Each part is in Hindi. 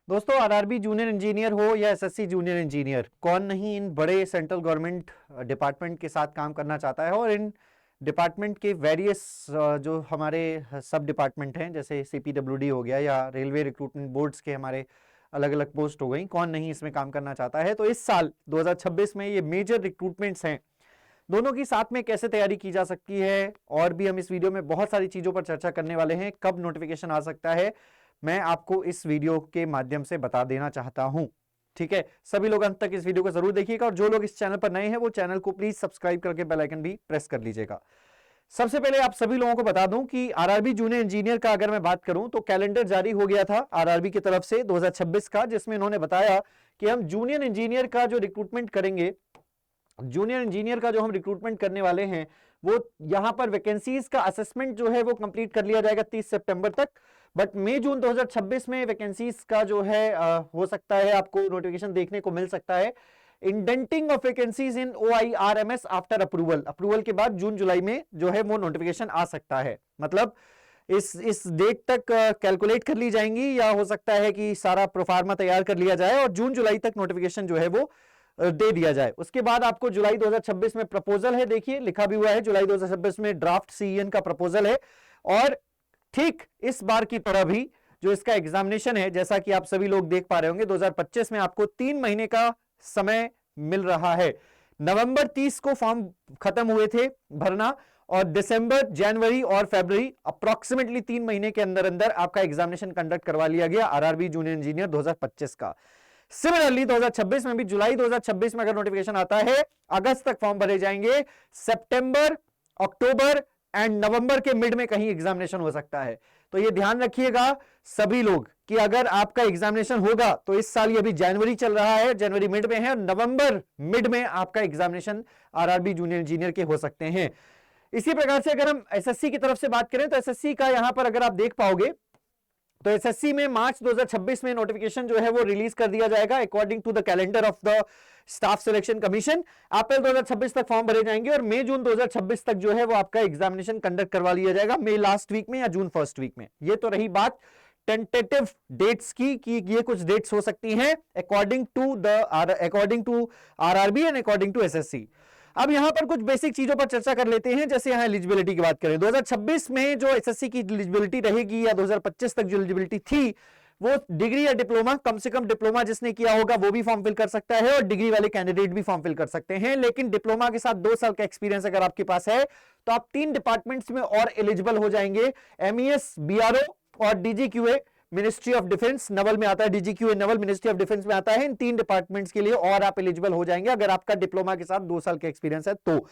दोस्तों, आरआरबी जूनियर इंजीनियर हो या एसएससी जूनियर इंजीनियर, कौन नहीं इन बड़े सेंट्रल गवर्नमेंट डिपार्टमेंट के साथ काम करना चाहता है। और इन डिपार्टमेंट के वेरियस जो हमारे सब डिपार्टमेंट हैं, जैसे सीपीडब्ल्यूडी हो गया या रेलवे रिक्रूटमेंट बोर्ड्स के हमारे अलग अलग पोस्ट हो गई, कौन नहीं इसमें काम करना चाहता है। तो इस साल 2026 में ये मेजर रिक्रूटमेंट्स हैं, दोनों की साथ में कैसे तैयारी की जा सकती है, और भी हम इस वीडियो में बहुत सारी चीजों पर चर्चा करने वाले हैं। कब नोटिफिकेशन आ सकता है, मैं आपको इस वीडियो के माध्यम से बता देना चाहता हूं। ठीक है, सभी लोग अंत तक इस वीडियो को जरूर देखिएगा, और जो लोग इस चैनल पर नए हैं वो चैनल को प्लीज सब्सक्राइब करके बेल आइकन भी प्रेस कर लीजिएगा। सबसे पहले आप सभी लोगों को बता दूं कि आरआरबी जूनियर इंजीनियर का अगर मैं बात करूं तो कैलेंडर जारी हो गया था आरआरबी की तरफ से 2026 का, जिसमें इन्होंने बताया कि हम जूनियर इंजीनियर का जो रिक्रूटमेंट करेंगे, जूनियर इंजीनियर का जो हम रिक्रूटमेंट करने वाले हैं, वो यहां पर वैकेंसीज का असेसमेंट जो है वो कंप्लीट कर लिया जाएगा 30 सितंबर तक। बट मई जून 2026 में वैकेंसीज का जो है हो सकता है आपको नोटिफिकेशन देखने को मिल सकता है। Indenting of vacancies in OIRMS after approval के बाद जून जुलाई में जो है वो नोटिफिकेशन आ सकता है। मतलब इस डेट तक कैलकुलेट कर ली जाएंगी, या हो सकता है कि सारा प्रोफार्मा तैयार कर लिया जाए और जून जुलाई तक नोटिफिकेशन जो है वो दे दिया जाए। उसके बाद आपको जुलाई 2026 में प्रपोजल है, देखिए लिखा भी हुआ है, जुलाई 2026 में ड्राफ्ट सीईएन का प्रपोजल है। और ठीक इस बार की तरह भी जो इसका एग्जामिनेशन है, जैसा कि आप सभी लोग देख पा रहे होंगे, 2025 में आपको 3 महीने का समय मिल रहा है। नवंबर 30 को फॉर्म खत्म हुए थे भरना, और दिसंबर, जनवरी और फरवरी अप्रोक्सीमेटली 3 महीने के अंदर अंदर आपका एग्जामिनेशन कंडक्ट करवा लिया गया आरआरबी जूनियर इंजीनियर 2025 का। सिमिलरली 2026 में भी जुलाई 2026 में अगर नोटिफिकेशन आता है, अगस्त तक फॉर्म भरे जाएंगे, सितंबर, अक्टूबर एंड नवंबर के मिड में कहीं एग्जामिनेशन हो सकता है। तो ये ध्यान रखिएगा सभी लोग कि अगर आपका एग्जामिनेशन होगा तो इस साल ये अभी जनवरी चल रहा है, जनवरी मिड में है, और नवंबर मिड में आपका एग्जामिनेशन आरआरबी जूनियर इंजीनियर के हो सकते हैं। इसी प्रकार से अगर हम एसएससी की तरफ से बात करें तो एसएससी का यहां पर अगर आप देख पाओगे तो एसएससी में मार्च 2026 में नोटिफिकेशन जो है वो रिलीज कर दिया जाएगा according to the calendar of the Staff Selection Commission. April 2026 तक फॉर्म भरे जाएंगे और मई जून 2026 तक जो है वो आपका एग्जामिनेशन कंडक्ट करवा लिया जाएगा, मई लास्ट वीक में या जून फर्स्ट वीक में। ये तो रही बात टेंटेटिव डेट्स की कि ये कुछ डेट्स हो सकती हैं according to RRB and according to SSC. अब यहां पर कुछ बेसिक चीजों पर चर्चा कर लेते हैं। जैसे यहां एलिजिबिलिटी की बात करें, 2026 में जो एसएससी की एलिजिबिलिटी रहेगी या 2025 तक जो एलिजिबिलिटी थी, वो डिग्री या डिप्लोमा, कम से कम डिप्लोमा जिसने किया होगा वो भी फॉर्म फिल कर सकता है, और डिग्री वाले कैंडिडेट भी फॉर्म फिल कर सकते हैं। लेकिन डिप्लोमा के साथ 2 साल का एक्सपीरियंस अगर आपके पास है तो आप 3 डिपार्टमेंट्स में और एलिजिबल हो जाएंगे, एमईएस, बीआरओ और DGQA, ministry of defence Naval में आता है, DGQA Naval ministry of defence में आता है। इन 3 डिपार्टमेंट्स के लिए और आप एलिजिबल हो जाएंगे अगर आपका डिप्लोमा के साथ 2 साल का एक्सपीरियंस है। तो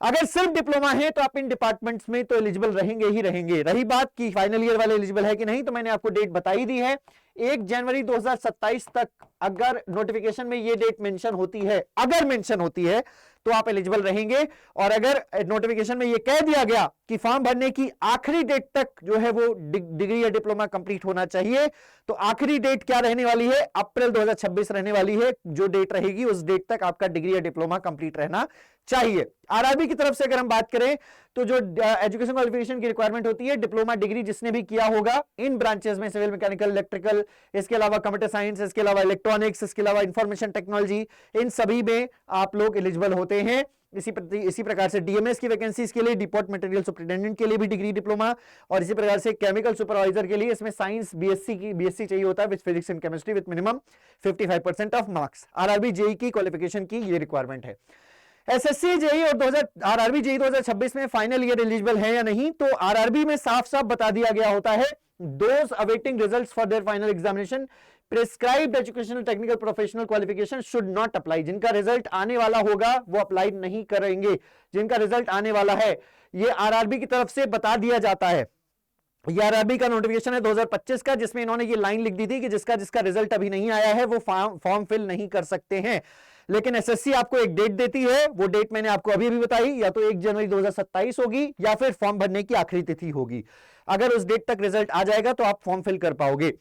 अगर सिर्फ डिप्लोमा है तो आप इन डिपार्टमेंट्स में तो एलिजिबल रहेंगे ही रहेंगे। रही बात कि फाइनल ईयर वाले एलिजिबल है कि नहीं, तो मैंने आपको डेट बताई दी है, 1 जनवरी 2027 तक अगर नोटिफिकेशन में ये डेट मेंशन होती है, अगर मेंशन होती है तो आप एलिजिबल रहेंगे। और अगर नोटिफिकेशन में ये कह दिया गया कि फॉर्म भरने की आखिरी डेट तक जो है वो डिग्री या डिप्लोमा कंप्लीट होना चाहिए, तो आखिरी डेट क्या रहने वाली है, अप्रैल 2026 रहने वाली है। जो डेट रहेगी उस डेट तक आपका डिग्री या डिप्लोमा कंप्लीट रहना चाहिए। आरआरबी की तरफ से अगर हम बात करें तो जो एजुकेशन क्वालिफिकेशन की रिक्वायरमेंट होती है, डिप्लोमा डिग्री जिसने भी किया होगा इन ब्रांचेस में, सिविल, मैकेनिकल, इलेक्ट्रिकल, इसके अलावा कंप्यूटर साइंस, इसके अलावा इलेक्ट्रॉनिक्स, इसके अलावा इंफॉर्मेशन टेक्नोलॉजी, इन सभी में आप लोग एलिजिबल होते हैं। इसी प्रकार से डीएमएस की वैकेंसीज के लिए, डिपोर्ट मटेरियल सुपरिटेंडेंट के लिए भी डिग्री डिप्लोमा, और इसी प्रकार से केमिकल सुपरवाइजर के लिए इसमें साइंस बीएससी चाहिए होता है with physics and chemistry with minimum 55% of marks. RRB JE की क्वालिफिकेशन की ये रिक्वायरमेंट है। एसएससी जेई और आरआरबी जेई 2026 में फाइनल ईयर एलिजिबल है या नहीं, तो आरआरबी में साफ साफ बता दिया गया होता है, those awaiting results for their final examination prescribed educational technical professional qualification should not apply. जिनका रिजल्ट आने वाला होगा वो अप्लाई नहीं करेंगे। जिनका रिजल्ट आने वाला है ये आरआरबी की तरफ से बता दिया जाता है। ये आरआरबी का नोटिफिकेशन है 2025 का, जिसमें इन्होंने ये लाइन लिख दी थी कि जिसका रिजल्ट अभी नहीं आया है वो फॉर्म फिल नहीं कर सकते हैं। लेकिन एसएससी आपको एक डेट देती है, वो डेट मैंने आपको अभी बताई, या तो 1 जनवरी 2027 होगी या फिर फॉर्म भरने की आखिरी तिथि होगी। अगर उस डेट तक रिजल्ट आ जाएगा तो आप फॉर्म फिल कर पाओगे।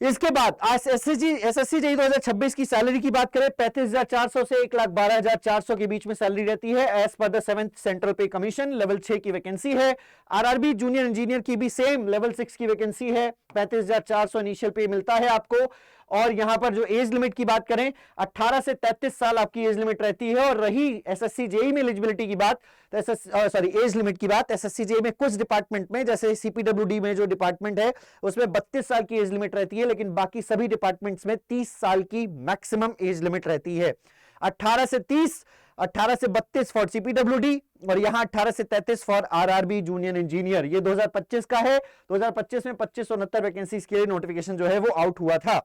इसके बाद एसएससी जेई 2026 की सैलरी की बात करें 35,400 से 1,12,400 के बीच में सैलरी रहती है as per the 7th central pay commission. Level 6 की वैकेंसी है। आरआरबी जूनियर इंजीनियर की भी सेम लेवल 6 की वैकेंसी है। 35,400 इनिशियल पे मिलता है आपको। और यहां पर जो एज लिमिट की बात करें 18 से 33 साल आपकी एज लिमिट रहती है। और रही एसएससी जेई में एलिजिबिलिटी की बात तो एज लिमिट की बात, एसएससी जेई में कुछ डिपार्टमेंट में जैसे सीपीडब्ल्यूडी में जो डिपार्टमेंट है उसमें 32 साल की एज लिमिट रहती है, लेकिन बाकी सभी डिपार्टमेंट्स में 30 साल की मैक्सिमम एज लिमिट रहती है। 18 से 30, 18 से 32 फॉर सीपीडब्ल्यूडी और यहां 18 से 33 फॉर आरआरबी जूनियर इंजीनियर। ये 2025 का है। 2025 में 2569 वैकेंसीज के लिए नोटिफिकेशन जो है वो आउट हुआ था।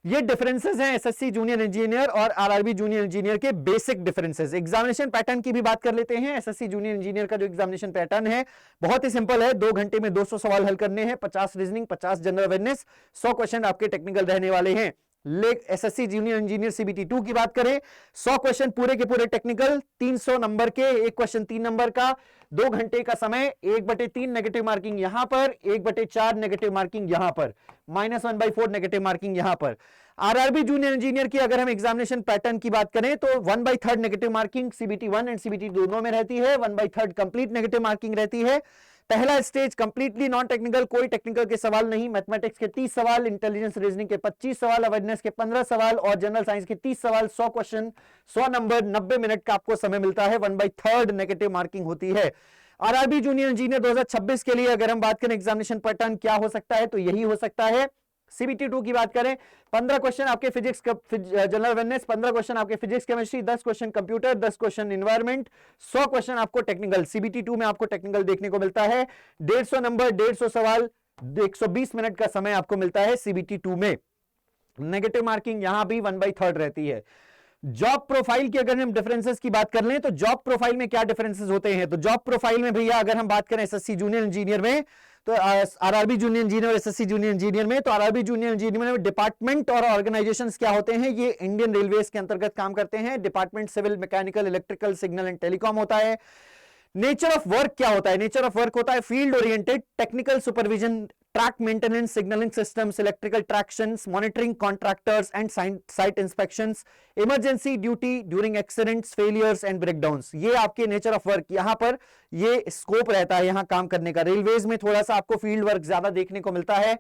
ये डिफरेंसेस हैं एसएससी जूनियर इंजीनियर और आरआरबी जूनियर इंजीनियर के बेसिक डिफरेंसेस। एग्जामिनेशन पैटर्न की भी बात कर लेते हैं। एसएससी जूनियर इंजीनियर का जो एग्जामिनेशन पैटर्न है बहुत ही सिंपल है। 2 घंटे में 200 सवाल हल करने हैं, 50 रीजनिंग, 50 जनरल अवेयरनेस, 100 क्वेश्चन आपके टेक्निकल रहने वाले हैं। एसएससी जूनियर इंजीनियर सीबीटी 2 की बात करें 100 क्वेश्चन पूरे के पूरे टेक्निकल, 300 नंबर के, एक क्वेश्चन 3 नंबर का, 2 घंटे का समय, 1/3 नेगेटिव मार्किंग यहां पर, 1/4 नेगेटिव मार्किंग यहां पर, -1/4 नेगेटिव मार्किंग यहां पर। आरआरबी जूनियर इंजीनियर की अगर हम एग्जामिनेशन पैटर्न की बात करें तो 1/3 negative marking CBT 1 and CBT दोनों में रहती है। 1/3 कंप्लीट नेगेटिव मार्किंग रहती है। पहला स्टेज कंप्लीटली नॉन टेक्निकल, कोई टेक्निकल के सवाल नहीं। मैथमेटिक्स के 30 सवाल, इंटेलिजेंस रीजनिंग के 25 सवाल, अवेयरनेस के 15 सवाल और जनरल साइंस के 30 सवाल, 100 क्वेश्चन, 100 नंबर, 90 मिनट का आपको समय मिलता है। 1/3 नेगेटिव मार्किंग होती है। आरआरबी जूनियर इंजीनियर 2026 के लिए अगर हम बात करें एग्जामिनेशन पैटर्न क्या हो सकता है तो यही हो सकता है। सीबीटी 2 की बात करें 15 क्वेश्चन आपके फिजिक्स जनरल अवेयरनेस, 15 क्वेश्चन आपके physics chemistry, 10 question computer, 10 question environment, 100 question आपको टेक्निकल। सीबीटी 2 में आपको टेक्निकल देखने को मिलता है। 150 नंबर, 150 सवाल, 120 मिनट का समय आपको मिलता है सीबीटी 2 में। नेगेटिव मार्किंग यहां भी 1/3 रहती है। जॉब प्रोफाइल की अगर हम डिफरेंसेस की बात कर लें तो जॉब प्रोफाइल में क्या डिफरेंसेस होते हैं, तो जॉब प्रोफाइल में भैया अगर हम बात करें एसएससी जूनियर इंजीनियर में तो आरआरबी जूनियर इंजीनियर और एसएससी जूनियर इंजीनियर में, तो आरआरबी जूनियर इंजीनियर में डिपार्टमेंट और ऑर्गेनाइजेशंस क्या होते हैं, ये इंडियन रेलवेज के अंतर्गत काम करते हैं। Department civil, mechanical, electrical, signal and telecom होता है। नेचर ऑफ वर्क क्या होता है, नेचर ऑफ वर्क होता है field oriented, technical supervision, track maintenance, signalling systems, electrical tractions, monitoring contractors and site inspections, emergency duty during accidents, failures and breakdowns. ये आपके नेचर ऑफ वर्क, यहां पर ये स्कोप रहता है यहां काम करने का। रेलवेज में थोड़ा सा आपको फील्ड वर्क ज्यादा देखने को मिलता है।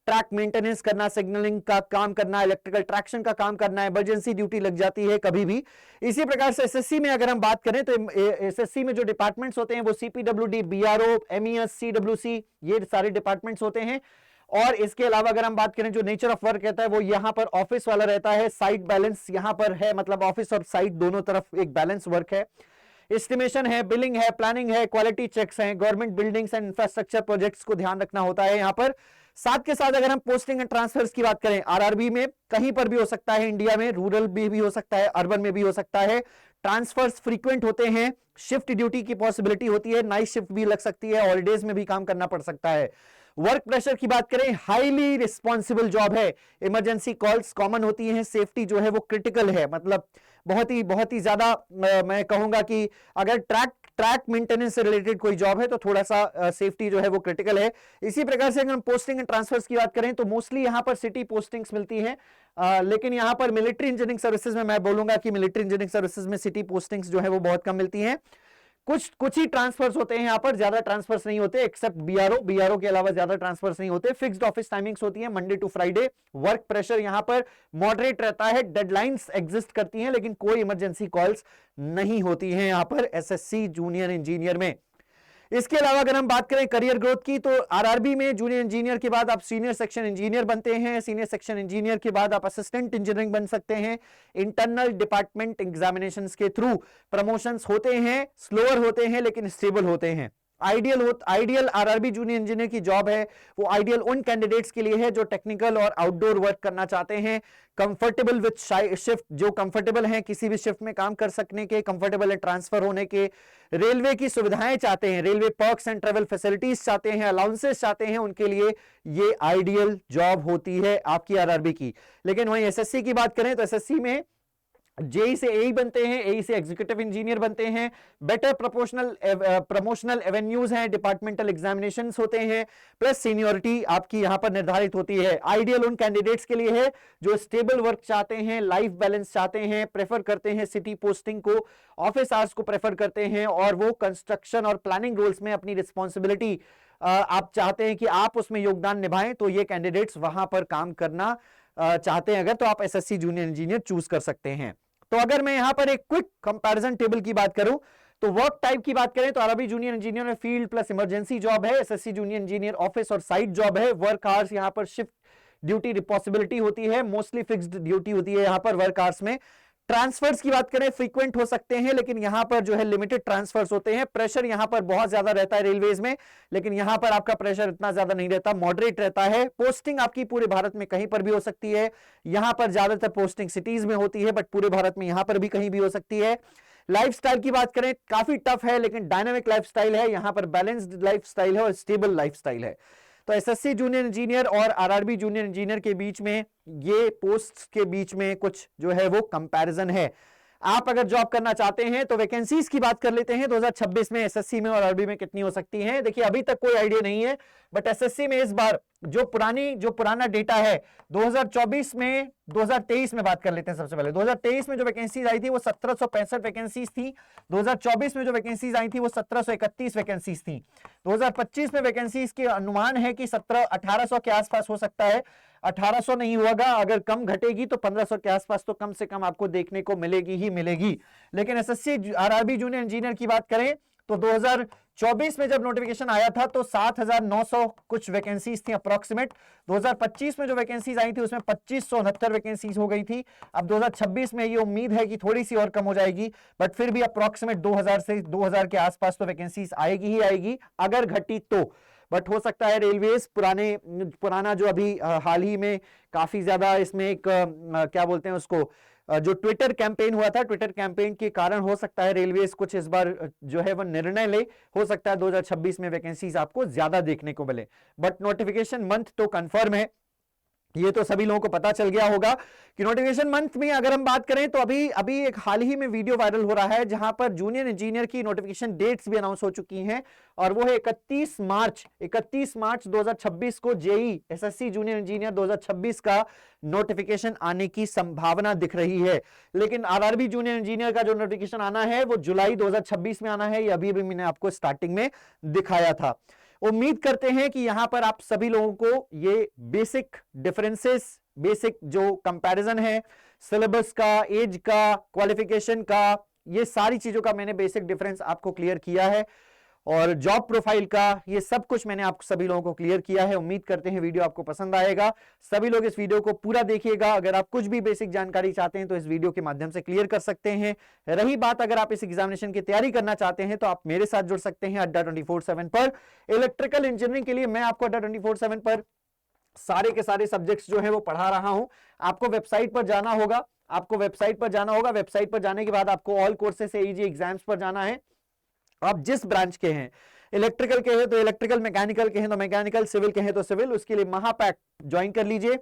ट्रैक मेंटेनेंस करना, सिग्नलिंग का काम करना, इलेक्ट्रिकल ट्रैक्शन का काम करना, इमरजेंसी ड्यूटी लग जाती है कभी भी। इसी प्रकार से एसएससी में अगर हम बात करें तो एसएससी में जो डिपार्टमेंट्स होते हैं वो सीपीडब्ल्यूडी, बीआरओ, एमईएस, सीडब्ल्यूसी, ये सारे डिपार्टमेंट्स होते हैं। और इसके अलावा अगर हम बात करें जो नेचर ऑफ वर्क रहता है वो यहां पर ऑफिस वाला रहता है। साइट बैलेंस यहां पर है, मतलब ऑफिस और साइट दोनों तरफ एक बैलेंस वर्क है। एस्टिमेशन है, बिलिंग है, प्लानिंग है, क्वालिटी चेक्स हैं, government buildings and infrastructure projects को ध्यान रखना होता है यहां पर। साथ के साथ अगर हम पोस्टिंग एंड ट्रांसफर्स की बात करें, आरआरबी में कहीं पर भी हो सकता है इंडिया में, रूरल भी हो सकता है, अर्बन में भी हो सकता है। ट्रांसफर्स फ्रीक्वेंट होते हैं, शिफ्ट ड्यूटी की पॉसिबिलिटी होती है, नाइट शिफ्ट भी लग सकती है, हॉलीडेज में भी काम करना पड़ सकता है। वर्क प्रेशर की बात करें, हाईली रिस्पॉन्सिबल जॉब है, इमरजेंसी कॉल्स कॉमन होती हैं, सेफ्टी जो है वो क्रिटिकल है, मतलब बहुत ही ज्यादा मैं कहूंगा कि अगर ट्रैक मेंटेनेंस से रिलेटेड कोई जॉब है तो थोड़ा सा सेफ्टी जो है वो क्रिटिकल है। इसी प्रकार से अगर हम पोस्टिंग एंड ट्रांसफर्स की बात करें तो मोस्टली यहां पर सिटी पोस्टिंग्स मिलती हैं, लेकिन यहां पर मिलिट्री इंजीनियरिंग सर्विसेज में मैं बोलूंगा कि मिलिट्री इंजीनियरिंग सर्विसेज में सिटी पोस्टिंग्स जो है वो बहुत कम मिलती हैं। कुछ ही ट्रांसफर्स होते हैं यहां पर, ज्यादा ट्रांसफर्स नहीं होते एक्सेप्ट बीआरओ के अलावा ज्यादा ट्रांसफर्स नहीं होते। फिक्स्ड ऑफिस टाइमिंग्स होती है Monday to Friday. Work pressure यहां पर मॉडरेट रहता है, डेडलाइंस एग्जिस्ट करती हैं लेकिन कोई इमरजेंसी कॉल्स नहीं होती हैं यहां पर एसएससी जूनियर इंजीनियर में। इसके अलावा अगर हम बात करें करियर ग्रोथ की तो आरआरबी में जूनियर इंजीनियर के बाद आप सीनियर सेक्शन इंजीनियर बनते हैं, सीनियर सेक्शन इंजीनियर के बाद आप असिस्टेंट इंजीनियरिंग बन सकते हैं। इंटरनल डिपार्टमेंट एग्जामिनेशंस के थ्रू प्रमोशंस होते हैं, स्लोअर होते हैं लेकिन स्टेबल होते हैं। आइडियल आरआरबी जूनियर इंजीनियर की जॉब है वो आइडियल उन कैंडिडेट्स के लिए है जो टेक्निकल और आउटडोर वर्क करना चाहते हैं, कंफर्टेबल विद शिफ्ट, जो कंफर्टेबल हैं किसी भी शिफ्ट में काम कर सकने के, कंफर्टेबल है ट्रांसफर होने के, रेलवे की सुविधाएं चाहते हैं, railway perks and travel facilities चाहते हैं, अलाउंसेस चाहते हैं, उनके लिए ये आइडियल जॉब होती है आपकी आरआरबी की। लेकिन वहीं एसएससी की बात करें तो एसएससी में जेई से एई बनते हैं, एई से एग्जीक्यूटिव इंजीनियर बनते हैं, बेटर प्रमोशनल एवेन्यूज हैं, डिपार्टमेंटल एग्जामिनेशंस होते हैं, प्लस सीनियरिटी आपकी यहां पर निर्धारित होती है। आइडियल उन कैंडिडेट्स के लिए है जो स्टेबल वर्क चाहते हैं, लाइफ बैलेंस चाहते हैं, प्रेफर करते हैं सिटी पोस्टिंग को, ऑफिस आवर्स को प्रेफर करते हैं, और वो कंस्ट्रक्शन और प्लानिंग रोल्स में अपनी रिस्पॉन्सिबिलिटी आप चाहते हैं कि आप उसमें योगदान निभाएं, तो ये कैंडिडेट्स वहां पर काम करना चाहते हैं अगर, तो आप एसएससी जूनियर इंजीनियर चूज कर सकते हैं। तो अगर मैं यहां पर एक क्विक कंपैरिजन टेबल की बात करूं, तो वर्क टाइप की बात करें तो आरआरबी जूनियर इंजीनियर में फील्ड प्लस इमरजेंसी जॉब है, एसएससी जूनियर इंजीनियर ऑफिस और साइट जॉब है। वर्क आवर्स यहां पर शिफ्ट ड्यूटी पॉसिबिलिटी होती है, मोस्टली फिक्स्ड ड्यूटी होती है यहां पर वर्क आवर्स में। ट्रांसफर्स की बात करें फ्रीक्वेंट हो सकते हैं, लेकिन यहां पर जो है लिमिटेड ट्रांसफर्स होते हैं। प्रेशर यहां पर बहुत ज्यादा रहता है रेलवेज में, लेकिन यहां पर आपका प्रेशर इतना ज्यादा नहीं रहता, मॉडरेट रहता है। पोस्टिंग आपकी पूरे भारत में कहीं पर भी हो सकती है, यहां पर ज्यादातर पोस्टिंग सिटीज में होती है, बट पूरे भारत में यहां पर भी कहीं भी हो सकती है। लाइफस्टाइल की बात करें, काफी टफ है लेकिन डायनामिक लाइफस्टाइल है, यहां पर बैलेंस्ड लाइफस्टाइल है और स्टेबल लाइफस्टाइल है। तो एसएससी जूनियर इंजीनियर और आरआरबी जूनियर इंजीनियर के बीच में, ये पोस्ट के बीच में कुछ जो है वो कंपैरिजन है। आप अगर जॉब करना चाहते हैं तो वैकेंसीज की बात कर लेते हैं 2026 में एसएससी में और आरआरबी में कितनी हो सकती हैं। देखिए अभी तक कोई आइडिया नहीं है, बट एसएससी में इस बार जो पुराना डेटा है 2024 में, 2023 में बात कर लेते हैं। सबसे पहले 2023 में जो वैकेंसीज आई थी वो 1765 वैकेंसीज थी, 2024 में जो वैकेंसीज आई थी वो 1731 वैकेंसीज थी। 2025 में वैकेंसीज के अनुमान है कि 1800 के आसपास हो सकता है, 1800 नहीं होगा, अगर कम घटेगी तो 1500 के आसपास तो कम से कम आपको देखने को मिलेगी ही मिलेगी। लेकिन एसएससी आरआरबी जूनियर इंजीनियर की बात करें तो 2024 में जब नोटिफिकेशन आया था तो 7900 कुछ वैकेंसीज थी अप्रोक्सीमेट। 2025 में जो वैकेंसीज आई थी उसमें 2569 वैकेंसीज हो गई थी। अब 2026 में ये उम्मीद है कि थोड़ी सी और कम हो जाएगी, बट फिर भी अप्रोक्सीमेट 2000 से 2000 के आसपास तो वैकेंसीज आएगी ही आएगी, अगर घटी तो। बट हो सकता है रेलवेज पुराना जो अभी हाल ही में काफी ज्यादा इसमें एक क्या बोलते हैं उसको, जो ट्विटर कैंपेन हुआ था, ट्विटर कैंपेन के कारण हो सकता है रेलवेज कुछ इस बार जो है वो निर्णय ले, हो सकता है 2026 में वैकेंसीज आपको ज्यादा देखने को मिले। बट नोटिफिकेशन मंथ तो कंफर्म है, ये तो सभी लोगों को पता चल गया होगा कि नोटिफिकेशन मंथ में अगर हम बात करें तो अभी एक हाल ही में वीडियो वायरल हो रहा है जहां पर जूनियर इंजीनियर की नोटिफिकेशन डेट्स भी अनाउंस हो चुकी हैं, और वो है 31 मार्च 2026 को जेई एसएससी जूनियर इंजीनियर 2026 का नोटिफिकेशन आने की संभावना दिख रही है। लेकिन आरआरबी जूनियर इंजीनियर का जो नोटिफिकेशन आना है वो जुलाई 2026 में आना है, ये अभी मैंने आपको स्टार्टिंग में दिखाया था। उम्मीद करते हैं कि यहां पर आप सभी लोगों को ये बेसिक डिफरेंसेस, बेसिक जो कंपैरिजन है सिलेबस का, एज का, क्वालिफिकेशन का, ये सारी चीजों का मैंने बेसिक डिफरेंस आपको क्लियर किया है, और जॉब प्रोफाइल का ये सब कुछ मैंने आप सभी लोगों को क्लियर किया है। उम्मीद करते हैं वीडियो आपको पसंद आएगा। सभी लोग इस वीडियो को पूरा देखिएगा। अगर आप कुछ भी बेसिक जानकारी चाहते हैं तो इस वीडियो के माध्यम से क्लियर कर सकते हैं। रही बात अगर आप इस एग्जामिनेशन की तैयारी करना चाहते हैं तो आप मेरे साथ जुड़ सकते हैं अड्डा 24/7 पर। इलेक्ट्रिकल इंजीनियरिंग के लिए मैं आपको अड्डा 24/7 पर सारे के सारे सब्जेक्ट्स जो है वो पढ़ा रहा हूं। आपको वेबसाइट पर जाना होगा, वेबसाइट पर जाने के बाद आपको ऑल कोर्सेस एईजी एग्जाम्स पर जाना है। आप जिस ब्रांच के हैं, इलेक्ट्रिकल के हैं तो इलेक्ट्रिकल, मैकेनिकल के हैं तो मैकेनिकल, सिविल के हैं तो सिविल, उसके लिए महापैक ज्वाइन कर लीजिए।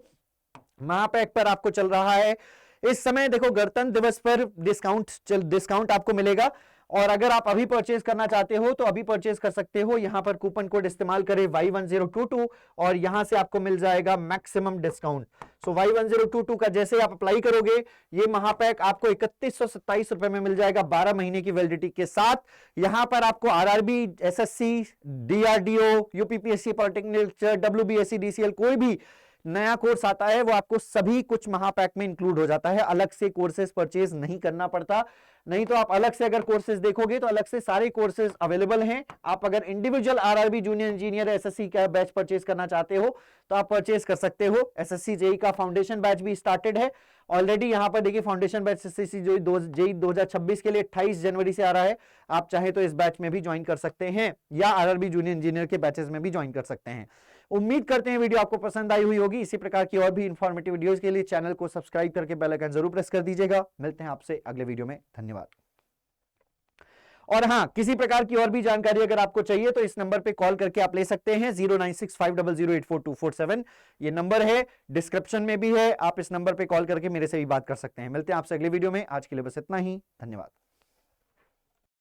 महापैक पर आपको चल रहा है इस समय, देखो गणतंत्र दिवस पर डिस्काउंट आपको मिलेगा, और अगर आप अभी परचेज करना चाहते हो तो अभी परचेज कर सकते हो। यहां पर कूपन कोड इस्तेमाल करें Y1022 और यहां से आपको मिल जाएगा मैक्सिमम डिस्काउंट। सो Y1022 का जैसे आप अप्लाई करोगे ये महापैक आपको 3127 रुपए में मिल जाएगा 12 महीने की वैलिडिटी के साथ। यहां पर आपको RRB, SSC, DRDO, UPPSC, polytechnic, WBSC, DCL, कोई भी नया कोर्स आता है वो आपको सभी कुछ महापैक में इंक्लूड हो जाता है, अलग से कोर्सेज परचेज नहीं करना पड़ता। नहीं तो आप अलग से अगर कोर्सेज देखोगे तो अलग से सारे कोर्सेज अवेलेबल हैं। आप अगर individual RRB junior engineer SSC का बैच परचेज करना चाहते हो तो आप परचेज कर सकते हो। एसएससी जेई का फाउंडेशन बैच भी स्टार्टेड है ऑलरेडी। यहां पर देखिए फाउंडेशन बैच एसएससी जेई 2026 के लिए 28 जनवरी से आ रहा है। आप चाहे तो इस बैच में भी ज्वाइन कर सकते हैं या आरआरबी जूनियर इंजीनियर के बैचेस में भी ज्वाइन कर सकते हैं। उम्मीद करते हैं वीडियो आपको पसंद आई हुई होगी। इसी प्रकार की और भी इंफॉर्मेटिव वीडियोस के लिए चैनल को सब्सक्राइब करके बेल आइकन जरूर प्रेस कर दीजिएगा। मिलते हैं आपसे अगले वीडियो में, धन्यवाद। और हाँ, किसी प्रकार की और भी जानकारी अगर आपको चाहिए तो इस नंबर पे कॉल करके आप ले सकते हैं, 09650084247 ये नंबर है, डिस्क्रिप्शन में भी है, आप इस नंबर पे कॉल करके मेरे से भी बात कर सकते हैं। मिलते हैं आपसे अगले वीडियो में, आज के लिए बस इतना ही, धन्यवाद।